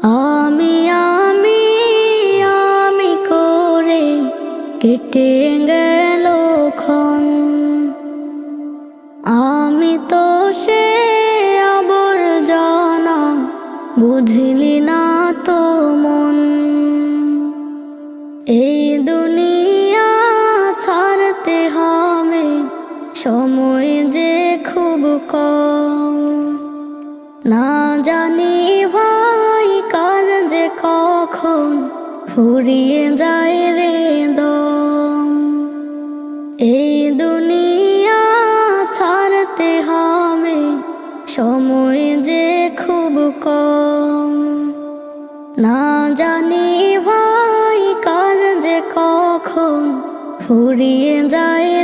আমি আমি আমি করে কেটে গেল ক্ষণ। আমি তো সে আবর্জনা, বুঝলি না তো মন। এই দুনিয়া ছাড়তে হবে, সময় যে খুব কম। না জানি ভাই কার যে কখন ফুরিয়ে যায় রে দম। এই দুনিয়া ছাড়তে হবে, সময় যে খুব কম। না জানি ভাই কার যে কখন ফুরিয়ে যায়